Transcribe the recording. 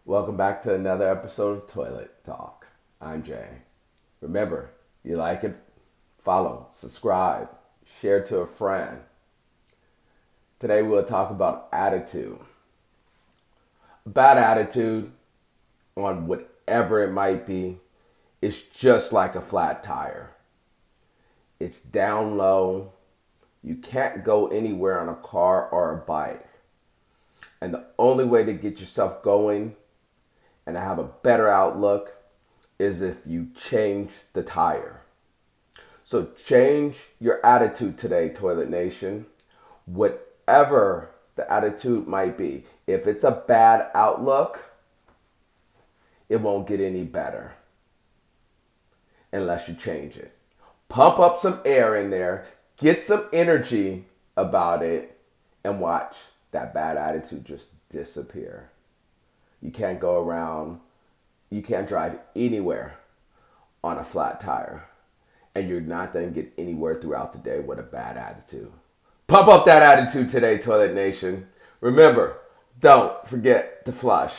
Welcome back to another episode of Toilet Talk. I'm Jay. Remember, you like it, follow, subscribe, share to a friend. Today we'll talk about attitude. Bad attitude on whatever it might be is just like a flat tire. It's down low. You can't go anywhere on a car or a bike. And the only way to get yourself going and to have a better outlook is if you change the tire. So change your attitude today, Toilet Nation. Whatever the attitude might be. If it's a bad outlook, it won't get any better unless you change it. Pump up some air in there, get some energy about it, and watch that bad attitude just disappear. You can't go around, you can't drive anywhere on a flat tire. And you're not going to get anywhere throughout the day with a bad attitude. Pump up that attitude today, Toilet Nation. Remember, don't forget to flush.